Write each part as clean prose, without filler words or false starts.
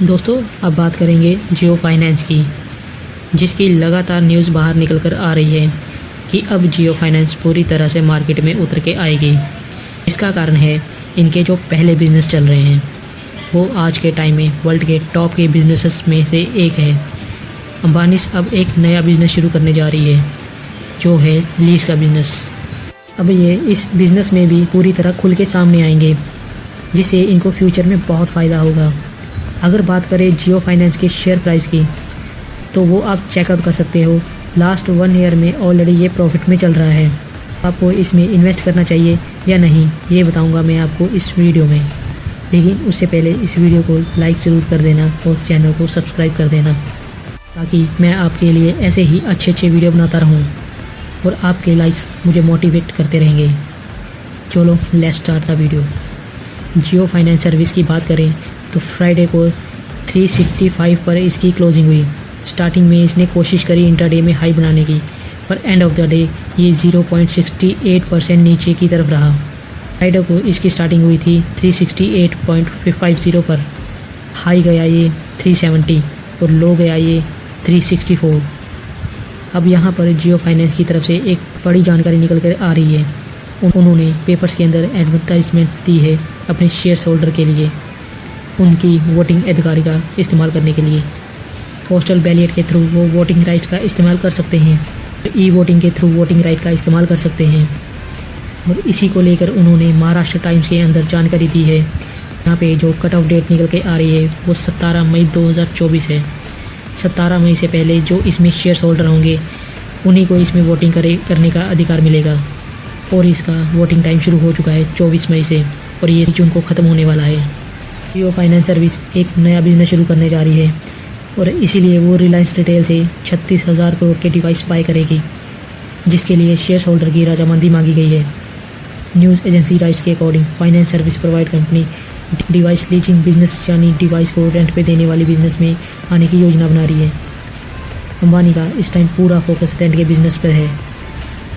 दोस्तों अब बात करेंगे जियो फाइनेंस की, जिसकी लगातार न्यूज़ बाहर निकल कर आ रही है कि अब जियो फाइनेंस पूरी तरह से मार्केट में उतर के आएगी। इसका कारण है इनके जो पहले बिज़नेस चल रहे हैं वो आज के टाइम में वर्ल्ड के टॉप के बिजनेसेस में से एक है। अंबानी अब एक नया बिज़नेस शुरू करने जा रही है जो है लीज का बिज़नेस। अब ये इस बिज़नेस में भी पूरी तरह खुल के सामने आएंगे, जिससे इनको फ्यूचर में बहुत फ़ायदा होगा। अगर बात करें जियो फाइनेंस के शेयर प्राइस की, तो वो आप चेकआउट कर सकते हो। लास्ट 1 ईयर में ऑलरेडी ये प्रॉफिट में चल रहा है। आपको इसमें इन्वेस्ट करना चाहिए या नहीं, ये बताऊंगा मैं आपको इस वीडियो में। लेकिन उससे पहले इस वीडियो को लाइक ज़रूर कर देना और चैनल को सब्सक्राइब कर देना, ताकि मैं आपके लिए ऐसे ही अच्छे वीडियो बनाता रहूं और आपके लाइक्स मुझे मोटिवेट करते रहेंगे। चलो let's start the video. Jio finance service की बात करें तो फ्राइडे को 365 पर इसकी क्लोजिंग हुई। स्टार्टिंग में इसने कोशिश करी इंट्राडे में हाई बनाने की, पर एंड ऑफ द डे ये 0.68% नीचे की तरफ रहा। फ्राइडे को इसकी स्टार्टिंग हुई थी 368.50 पर, हाई गया ये 370 और लो गया ये 364। अब यहाँ पर जियो फाइनेंस की तरफ से एक बड़ी जानकारी निकल कर आ रही है। उन्होंने पेपर्स के अंदर एडवर्टाइजमेंट दी है अपने शेयर होल्डर के लिए, उनकी वोटिंग अधिकार का इस्तेमाल करने के लिए। पोस्टल बैलेट के थ्रू वो वोटिंग राइट्स का इस्तेमाल कर सकते हैं, ई वोटिंग के थ्रू वोटिंग राइट का इस्तेमाल कर सकते हैं। और इसी को लेकर उन्होंने महाराष्ट्र टाइम्स के अंदर जानकारी दी है। यहाँ पे जो कट ऑफ डेट निकल के आ रही है वो 17 मई 2024 है। 17 मई से पहले जो इसमें शेयर होल्डर होंगे उन्हीं को इसमें वोटिंग करने का अधिकार मिलेगा। और इसका वोटिंग टाइम शुरू हो चुका है 24 मई से, और ये जून को ख़त्म होने वाला है। जियो फाइनेंस सर्विस एक नया बिजनेस शुरू करने जा रही है और इसीलिए वो रिलायंस रिटेल से 36,000 करोड़ के डिवाइस बाय करेगी, जिसके लिए शेयर होल्डर की रजामंदी मांगी गई है। न्यूज़ एजेंसी राइट्स के according finance service provide company device leasing business यानी डिवाइस को रेंट पे देने वाली बिजनेस में आने की योजना बना रही है। अंबानी का इस टाइम पूरा फोकस रेंट के बिजनेस पर है,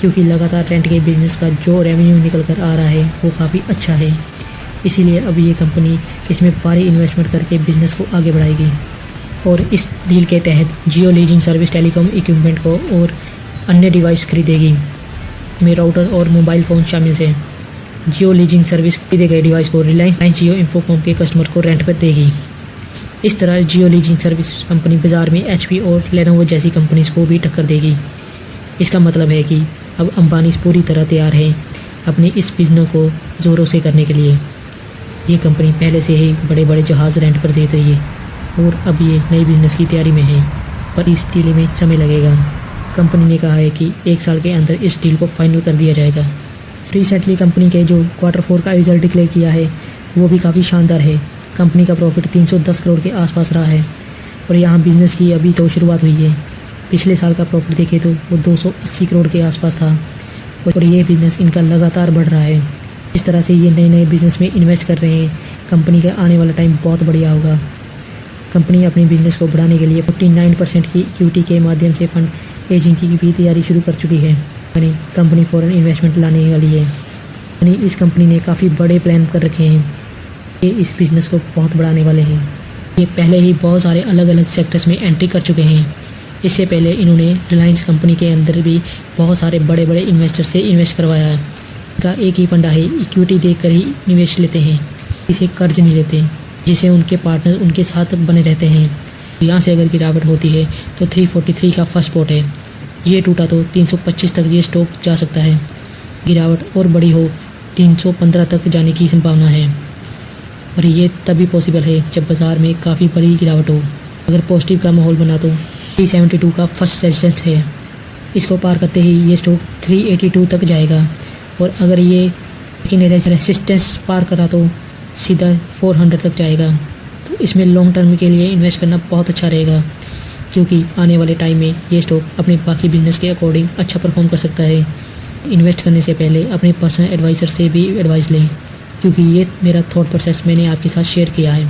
क्योंकि लगातार रेंट के बिजनेस का जो रेवेन्यू निकल कर आ रहा है वो काफ़ी अच्छा है। इसीलिए अब ये कंपनी इसमें भारी इन्वेस्टमेंट करके बिजनेस को आगे बढ़ाएगी। और इस डील के तहत जियो लीजिंग सर्विस टेलीकॉम इक्विपमेंट को और अन्य डिवाइस खरीदेगी, में राउटर और मोबाइल फ़ोन शामिल है। जियो लीजिंग सर्विस खरीदे गए डिवाइस को रिलायंस जियो इंफोकॉम के कस्टमर को रेंट पर देगी। इस तरह जियो लीजिंग सर्विस कंपनी बाज़ार में HP और लेनोवो जैसी कंपनीज को भी टक्कर देगी। इसका मतलब है कि अब अंबानी पूरी तरह तैयार है अपनी इस बिजनेस को ज़ोरों से करने के लिए। ये कंपनी पहले से ही बड़े बड़े जहाज़ रेंट पर दे रही है और अब ये नई बिजनेस की तैयारी में है, पर इस डील में समय लगेगा। कंपनी ने कहा है कि 1 साल के अंदर इस डील को फाइनल कर दिया जाएगा। रिसेंटली कंपनी के जो Q4 का रिजल्ट डिक्लेयर किया है वो भी काफ़ी शानदार है। कंपनी का प्रॉफिट 310 करोड़ के आसपास रहा है और यहाँ बिजनेस की अभी तो शुरुआत हुई है। पिछले साल का प्रॉफिट देखें तो वो 280 करोड़ के आसपास था और ये बिज़नेस इनका लगातार बढ़ रहा है। इस तरह से ये नए बिज़नेस में इन्वेस्ट कर रहे हैं। कंपनी का आने वाला टाइम बहुत बढ़िया होगा। कंपनी अपने बिज़नेस को बढ़ाने के लिए 49% की इक्विटी के माध्यम से फंड रेजिंग की भी तैयारी शुरू कर चुकी है। यानी कंपनी फॉरेन इन्वेस्टमेंट लाने वाली है। यानी इस कंपनी ने काफ़ी बड़े प्लान कर रखे हैं। ये इस बिज़नेस को बहुत बढ़ाने वाले हैं। ये पहले ही बहुत सारे अलग अलग सेक्टर्स में एंट्री कर चुके हैं। इससे पहले इन्होंने रिलायंस कंपनी के अंदर भी बहुत सारे बड़े बड़े इन्वेस्टर से इन्वेस्ट करवाया है। इनका एक ही फंडा है, इक्विटी देकर ही निवेश लेते हैं, इसे कर्ज नहीं लेते, जिसे उनके पार्टनर उनके साथ बने रहते हैं। यहाँ से अगर गिरावट होती है तो 343 का फर्स्ट स्पॉट है, ये टूटा तो 325 तक ये स्टॉक जा सकता है। गिरावट और बड़ी हो 315 तक जाने की संभावना है, और ये तभी पॉसिबल है जब बाज़ार में काफ़ी बड़ी गिरावट हो। अगर पॉजिटिव का माहौल बना तो 372 का फर्स्ट रेजिस्टेंस है, इसको पार करते ही ये स्टॉक 382 तक जाएगा। और अगर ये रेजिस्टेंस पार करा तो सीधा 400 तक जाएगा। तो इसमें लॉन्ग टर्म के लिए इन्वेस्ट करना बहुत अच्छा रहेगा, क्योंकि आने वाले टाइम में ये स्टॉक अपने बाकी बिजनेस के अकॉर्डिंग अच्छा परफॉर्म कर सकता है। इन्वेस्ट करने से पहले अपने पर्सनल एडवाइज़र से भी एडवाइस लें, क्योंकि ये मेरा थॉट प्रोसेस मैंने आपके साथ शेयर किया है।